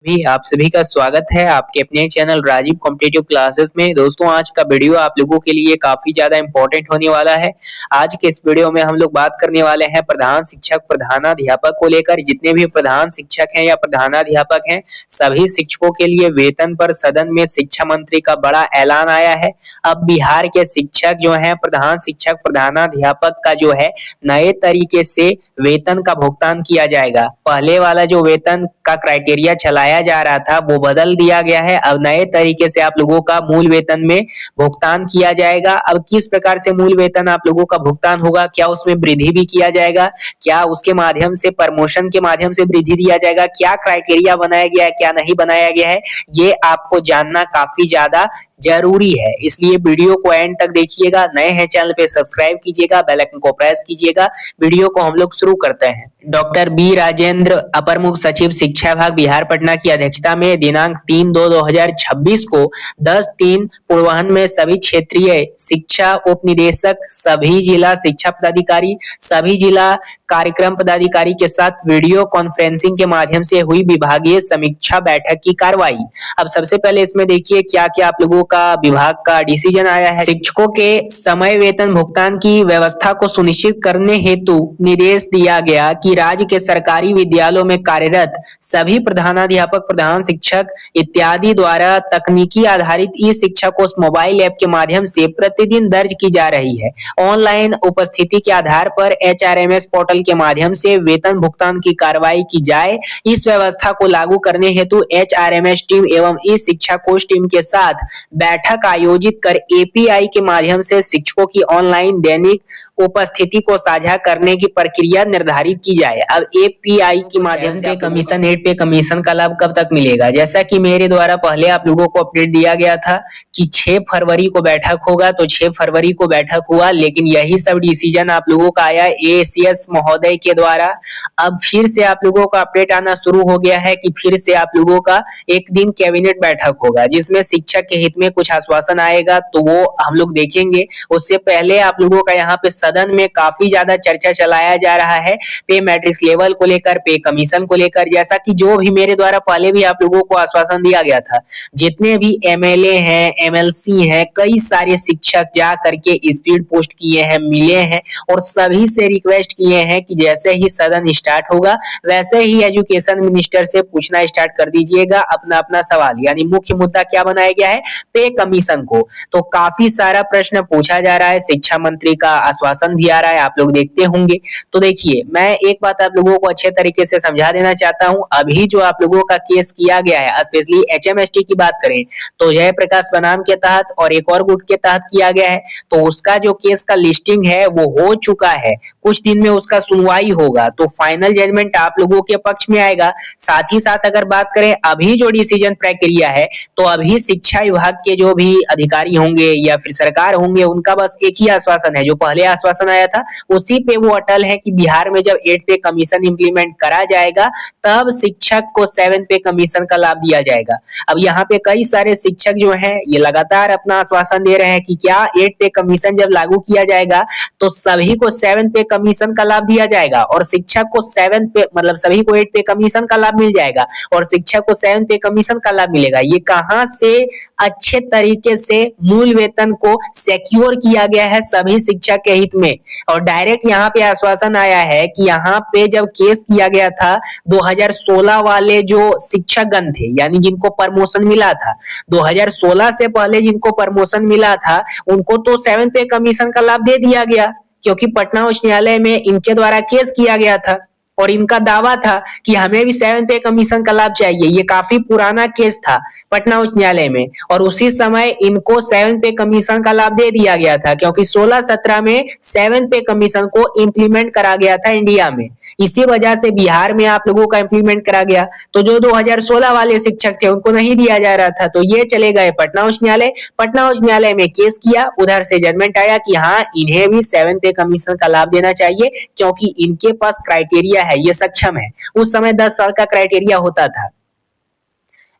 भी आप सभी का स्वागत है आपके अपने चैनल राजीव कॉम्पिटिटिव क्लासेस में। दोस्तों, आज का वीडियो आप लोगों के लिए काफी ज्यादा इंपॉर्टेंट होने वाला है। आज के इस वीडियो में हम लोग बात करने वाले हैं प्रधान शिक्षक प्रधानाध्यापक को लेकर। जितने भी प्रधान शिक्षक हैं या प्रधानाध्यापक हैं, सभी शिक्षकों के लिए वेतन पर सदन में शिक्षा मंत्री का बड़ा ऐलान आया है। अब बिहार के शिक्षक जो है प्रधान शिक्षक प्रधानाध्यापक का जो है नए तरीके से वेतन का भुगतान किया जाएगा। पहले वाला जो वेतन का क्राइटेरिया चलाया जा रहा था वो बदल दिया गया है। अब नए तरीके से आप लोगों का मूल वेतन में भुगतान किया जाएगा। अब किस प्रकार से मूल वेतन आप लोगों का भुगतान होगा, क्या उसमें वृद्धि भी किया जाएगा, क्या उसके माध्यम से प्रमोशन के माध्यम से वृद्धि दिया जाएगा, क्या क्राइटेरिया बनाया गया है, क्या नहीं बनाया गया है, ये आपको जानना काफी ज्यादा जरूरी है। इसलिए वीडियो को एंड तक देखिएगा। नए हैं चैनल पे सब्सक्राइब कीजिएगा, बेल आइकन को प्रेस कीजिएगा। वीडियो को हम लोग शुरू करते हैं। डॉक्टर बी राजेंद्र, अपर मुख्य सचिव शिक्षा विभाग बिहार पटना की अध्यक्षता में दिनांक 3/2/2026 को 10:03 पूर्वाह्न में सभी क्षेत्रीय शिक्षा उप निदेशक, सभी जिला शिक्षा पदाधिकारी, सभी जिला कार्यक्रम पदाधिकारी के साथ वीडियो कॉन्फ्रेंसिंग के माध्यम से हुई विभागीय समीक्षा बैठक की कार्रवाई। अब सबसे पहले इसमें देखिए क्या क्या आप लोगों का विभाग का डिसीजन आया है। शिक्षकों के समय वेतन भुगतान की व्यवस्था को सुनिश्चित करने हेतु निर्देश दिया गया कि राज्य के सरकारी विद्यालयों में कार्यरत सभी प्रधानाध्यापक, प्रधान शिक्षक इत्यादि द्वारा तकनीकी आधारित ई शिक्षा को मोबाइल ऐप के माध्यम से प्रतिदिन दर्ज की जा रही है। ऑनलाइन उपस्थिति के आधार पर HRMS पोर्टल के माध्यम से वेतन भुगतान की कार्रवाई की जाए। इस व्यवस्था को लागू करने हेतु HRMS टीम एवं ई शिक्षा कोष टीम के साथ बैठक आयोजित कर API के माध्यम से शिक्षकों की ऑनलाइन दैनिक उपस्थिति को साझा करने की प्रक्रिया निर्धारित की जाए। अब API के माध्यम से कमीशन हेड पे कमीशन का लाभ कब तक मिलेगा? जैसा कि मेरे द्वारा पहले आप लोगों को अपडेट दिया गया था कि 6 फरवरी को बैठक होगा, तो 6 फरवरी को बैठक हुआ, लेकिन यही सब डिसीजन आप लोगों का आया ACS महोदय के द्वारा। अब फिर से आप लोगों का अपडेट आना शुरू हो गया है कि फिर से आप लोगों का एक दिन कैबिनेट बैठक होगा जिसमें शिक्षक के हित में कुछ आश्वासन आएगा, तो वो हम लोग देखेंगे। उससे पहले आप लोगों का यहाँ पे सदन में काफी ज्यादा चर्चा चलाया जा रहा है पे मैट्रिक्स लेवल को लेकर, पे कमीशन को लेकर। जैसा कि जो भी मेरे द्वारा पहले भी आप लोगों को आश्वासन दिया गया था, जितने भी MLA हैं, MLC हैं, कई सारे शिक्षक जा करके स्पीड पोस्ट किए हैं, मिले हैं और सभी से रिक्वेस्ट किए हैं कि जैसे ही सदन स्टार्ट होगा वैसे ही एजुकेशन मिनिस्टर से पूछना स्टार्ट कर दीजिएगा अपना अपना सवाल। यानी मुख्य मुद्दा क्या बनाया गया है? पे कमीशन को। तो काफी सारा प्रश्न पूछा जा रहा है, शिक्षा मंत्री का आश्वासन भी आ रहा है, आप लोग देखते होंगे। तो देखिए, मैं एक बात आप लोगों को अच्छे तरीके से समझा देना चाहता हूं। अभी जो आप लोगों का केस किया गया है, स्पेशली HMST की बात करें तो जयप्रकाश बनाम के तहत और एक और गुट के तहत किया गया है, तो उसका जो केस का लिस्टिंग है वो हो चुका है। कुछ दिन में उसका सुनवाई होगा, तो फाइनल जजमेंट आप लोगों के पक्ष में आएगा। साथ ही साथ अगर बात करें अभी जो डिसीजन प्रक्रिया है, तो अभी शिक्षा विभाग के जो भी अधिकारी होंगे या फिर सरकार होंगे, उनका बस एक ही आश्वासन है, जो पहले आश्वासन आया था उसी पे वो अटल है कि बिहार में जब 8 पे कमीशन इंप्लीमेंट करा जाएगा तब शिक्षक को 7 पे कमीशन का लाभ दिया जाएगा। अब यहाँ पे कई सारे शिक्षक जो हैं ये लगातार अपना आश्वासन दे रहे हैं कि क्या 8 पे कमीशन जब लागू किया जाएगा तो सभी को 7 पे कमीशन का लाभ दिया जाएगा और शिक्षक को 7 पे मतलब सभी को 8 पे कमीशन का लाभ मिल जाएगा और शिक्षक को 7 पे कमीशन का लाभ मिलेगा। ये कहां से अच्छे तरीके से मूल वेतन को सिक्योर किया गया है सभी शिक्षक के हित में। और डायरेक्ट यहाँ पे आश्वासन आया है कि यहाँ पे जब केस किया गया था 2016 वाले जो शिक्षकगण थे, यानी जिनको प्रमोशन मिला था 2016 से पहले जिनको प्रमोशन मिला था, उनको तो 7 पे कमीशन का लाभ दे दिया गया, क्योंकि पटना उच्च न्यायालय में इनके द्वारा केस किया गया था और इनका दावा था कि हमें भी 7 पे कमीशन का लाभ चाहिए। ये काफी पुराना केस था पटना उच्च न्यायालय में और उसी समय इनको 7 पे कमीशन का लाभ दे दिया गया था, क्योंकि 16-17 में 7 पे कमीशन को इंप्लीमेंट करा गया था इंडिया में। इसी वजह से बिहार में आप लोगों का इंप्लीमेंट करा गया, तो जो 2016 वाले शिक्षक थे उनको नहीं दिया जा रहा था, तो ये चले गए पटना उच्च न्यायालय। पटना उच्च न्यायालय में केस किया, उधर से जजमेंट आया कि हाँ इन्हें भी 7 पे कमीशन का लाभ देना चाहिए क्योंकि इनके पास क्राइटेरिया है, ये सक्षम है। उस समय 10 साल का क्राइटेरिया होता था,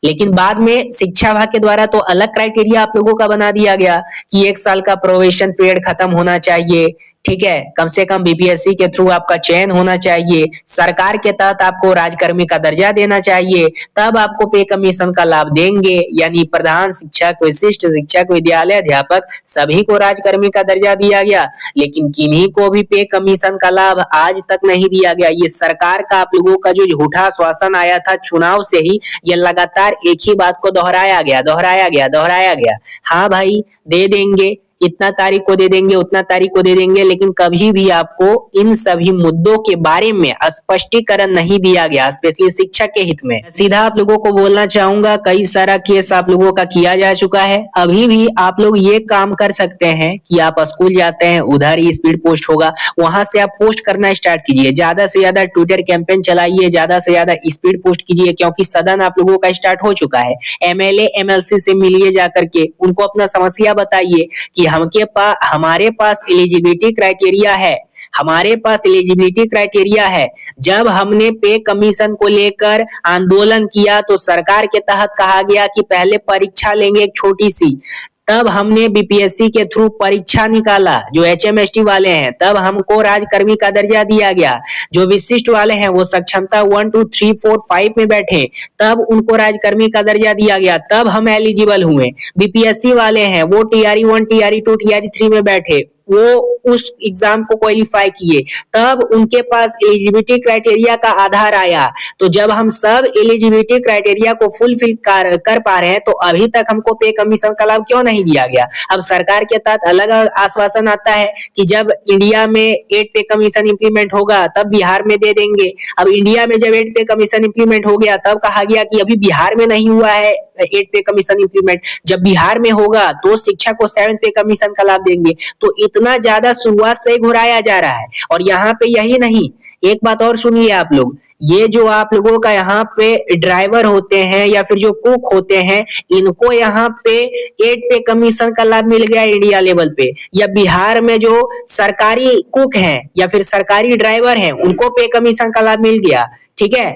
लेकिन बाद में शिक्षा विभाग के द्वारा तो अलग क्राइटेरिया आप लोगों का बना दिया गया कि 1 साल का प्रोबेशन पीरियड खत्म होना चाहिए, ठीक है, कम से कम बीपीएससी के थ्रू आपका चयन होना चाहिए, सरकार के तहत आपको राजकर्मी का दर्जा देना चाहिए, तब आपको पे कमीशन का लाभ देंगे। यानी प्रधान शिक्षक, विशिष्ट शिक्षक, विद्यालय अध्यापक सभी को राजकर्मी का दर्जा दिया गया, लेकिन किन्हीं को भी पे कमीशन का लाभ आज तक नहीं दिया गया। ये सरकार का आप लोगों का जो झूठा आश्वासन आया था चुनाव से ही, ये लगातार एक ही बात को दोहराया गया। हाँ भाई, दे देंगे, इतना तारीख को दे देंगे, उतना तारीख को दे देंगे, लेकिन कभी भी आपको इन सभी मुद्दों के बारे में स्पष्टीकरण नहीं दिया गया, स्पेशली शिक्षक के हित में। सीधा आप लोगों को बोलना चाहूंगा, कई सारा केस आप लोगों का किया जा चुका है। अभी भी आप लोग ये काम कर सकते हैं कि आप स्कूल जाते हैं, उधर ही स्पीड पोस्ट होगा, वहां से आप पोस्ट करना स्टार्ट कीजिए। ज्यादा से ज्यादा ट्विटर कैंपेन चलाइए, ज्यादा से ज्यादा स्पीड पोस्ट कीजिए, क्योंकि सदन आप लोगों का स्टार्ट हो चुका है। एमएलए एमएलसी से मिलिए जाकर के, उनको अपना समस्या बताइए कि हमारे पास एलिजिबिलिटी क्राइटेरिया है, हमारे पास एलिजिबिलिटी क्राइटेरिया है। जब हमने पे कमीशन को लेकर आंदोलन किया तो सरकार के तहत कहा गया कि पहले परीक्षा लेंगे एक छोटी सी, तब हमने बीपीएससी के थ्रू परीक्षा निकाला जो एचएमएसटी वाले हैं, तब हमको राजकर्मी का दर्जा दिया गया। जो विशिष्ट वाले हैं वो सक्षमता 1 2 3 4 5 में बैठे, तब उनको राजकर्मी का दर्जा दिया गया, तब हम एलिजिबल हुए। बीपीएससी वाले हैं वो टीआरई 1 टीआरई 2 टीआरई 3 में बैठे, वो उस एग्जाम को क्वालिफाई किए, तब उनके पास एलिजिबिलिटी क्राइटेरिया का आधार आया। तो जब हम सब एलिजिबिलिटी क्राइटेरिया को फुलफिल कर पा रहे हैं, तो अभी तक हमको पे कमीशन का लाभ क्यों नहीं दिया गया? अब सरकार के तहत अलग आश्वासन आता है कि जब इंडिया में 8 पे कमीशन इंप्लीमेंट होगा तब बिहार में दे देंगे। अब इंडिया में जब 8 पे कमीशन इंप्लीमेंट हो गया, तब कहा गया कि अभी बिहार में नहीं हुआ है 8 पे कमीशन इंप्लीमेंट, जब बिहार में होगा तो शिक्षा को 7 पे कमीशन का लाभ देंगे। तो इतना ज्यादा शुरुआत से घुराया जा रहा है। और यहाँ पे यही नहीं, एक बात और सुनिए आप लोग, ये जो आप लोगों का यहाँ पे ड्राइवर होते हैं या फिर जो कुक होते हैं, इनको यहाँ पे 8 पे कमीशन का लाभ मिल गया इंडिया लेवल पे, या बिहार में जो सरकारी कुक हैं या फिर सरकारी ड्राइवर हैं उनको पे कमीशन का लाभ मिल गया। ठीक है,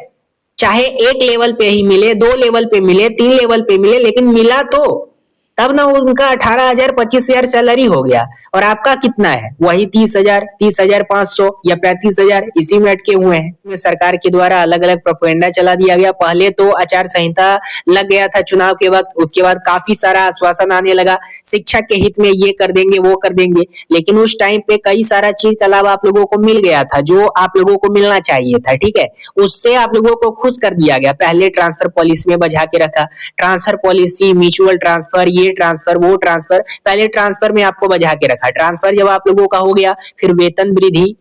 चाहे एक लेवल पे ही मिले, 2 लेवल पे मिले, 3 लेवल पे मिले, लेकिन मिला तो तब ना उनका 18,000 25,000 सैलरी हो गया। और आपका कितना है? वही 30,000 30,500 या 35,000, इसी में अटके हुए हैं। सरकार के द्वारा अलग अलग प्रोपेगेंडा चला दिया गया। पहले तो आचार संहिता लग गया था चुनाव के वक्त, उसके बाद काफी सारा आश्वासन आने लगा, शिक्षक के हित में ये कर देंगे वो कर देंगे, लेकिन उस टाइम पे कई सारा चीज का लाभ आप लोगों को मिल गया था जो आप लोगों को मिलना चाहिए था। ठीक है, उससे आप लोगों को खुश कर दिया गया। पहले ट्रांसफर पॉलिसी में बजा के रखा, ट्रांसफर पॉलिसी, म्यूचुअल ट्रांसफर, ये ट्रांसफर वो ट्रांसफर, पहले ट्रांसफर में आपको बजा के रखा। ट्रांसफर जब आप लोगों का हो गया, फिर वेतन वृद्धि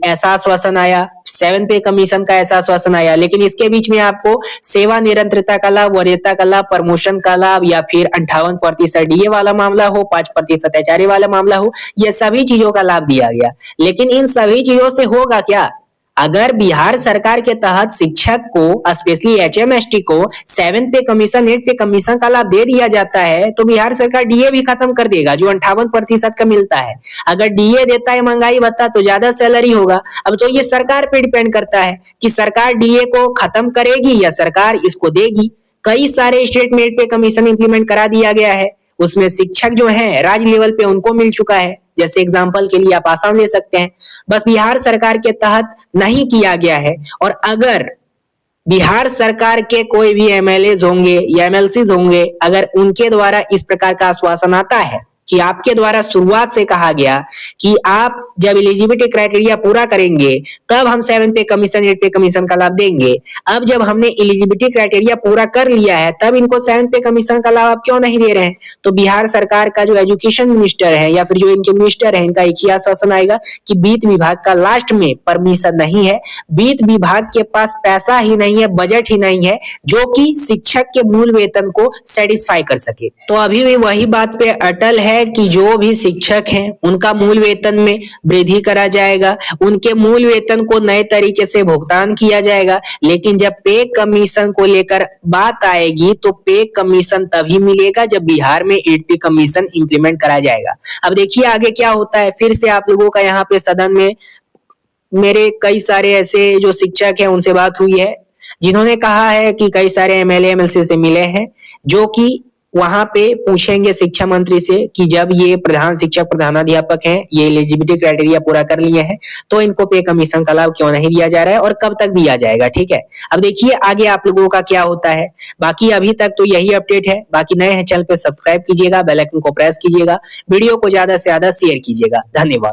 ऐसा आश्वासन आया, 7 पे कमीशन का ऐसा आश्वासन आया, लेकिन इसके बीच में आपको सेवा निरंतरता का लाभ, वरीयता का लाभ, प्रमोशन का लाभ, या फिर 58% डीए वाला मामला हो, 5% एचआरए वाला मामला हो, ये सभी चीजों का लाभ दिया गया। लेकिन इन सभी चीजों से होगा क्या? अगर बिहार सरकार के तहत शिक्षक को, स्पेशली एचएमएसटी को 7 पे कमीशन 8 पे कमीशन का लाभ दे दिया जाता है, तो बिहार सरकार डीए भी खत्म कर देगा जो 58% का मिलता है। अगर डीए देता है महंगाई भत्ता तो ज्यादा सैलरी होगा। अब तो ये सरकार पे डिपेंड करता है कि सरकार डीए को खत्म करेगी या सरकार इसको देगी। कई सारे स्टेट में 8 पे कमीशन इंप्लीमेंट करा दिया गया है, उसमें शिक्षक जो है राज्य लेवल पे उनको मिल चुका है। जैसे एग्जांपल के लिए आप आसाम ले सकते हैं, बस बिहार सरकार के तहत नहीं किया गया है। और अगर बिहार सरकार के कोई भी एमएलए होंगे या एमएलसी होंगे, अगर उनके द्वारा इस प्रकार का आश्वासन आता है कि आपके द्वारा शुरुआत से कहा गया कि आप जब एलिजिबिलिटी क्राइटेरिया पूरा करेंगे तब हम 7 पे कमीशन 8 पे कमीशन का लाभ देंगे, अब जब हमने एलिजिबिलिटी क्राइटेरिया पूरा कर लिया है तब इनको 7 पे कमीशन का लाभ आप क्यों नहीं दे रहे हैं? तो बिहार सरकार का जो एजुकेशन मिनिस्टर है या फिर जो इनके मिनिस्टर है, इनका एक ही आश्वासन आएगा कि वित्त विभाग का लास्ट में परमिशन नहीं है, वित्त विभाग के पास पैसा ही नहीं है, बजट ही नहीं है जो कि शिक्षक के मूल वेतन को सेटिस्फाई कर सके। तो अभी भी वही बात पे अटल है कि जो भी शिक्षक हैं उनका मूल वेतन में वृद्धि करा जाएगा, उनके मूल वेतन को नए तरीके से भुगतान किया जाएगा। लेकिन जब पे कमीशन को लेकर बात आएगी तो पे कमीशन तभी मिलेगा जब बिहार में 8 पे कमीशन इंप्लीमेंट करा जाएगा। अब देखिए आगे क्या होता है। फिर से आप लोगों का यहाँ पे सदन में मेरे कई सारे ऐसे जो शिक्षक हैं उनसे बात हुई है जिन्होंने कहा है कि कई सारे एमएलए एमएलसी से मिले हैं जो कि वहां पे पूछेंगे शिक्षा मंत्री से कि जब ये प्रधान शिक्षक प्रधानाध्यापक हैं, ये एलिजिबिलिटी क्राइटेरिया पूरा कर लिए हैं, तो इनको पे कमीशन का लाभ क्यों नहीं दिया जा रहा है और कब तक दिया जाएगा। ठीक है, अब देखिए आगे आप लोगों का क्या होता है। बाकी अभी तक तो यही अपडेट है। बाकी नए हैं चैनल पे सब्सक्राइब कीजिएगा, बेल आइकन को प्रेस कीजिएगा, वीडियो को ज्यादा से ज्यादा शेयर कीजिएगा। धन्यवाद।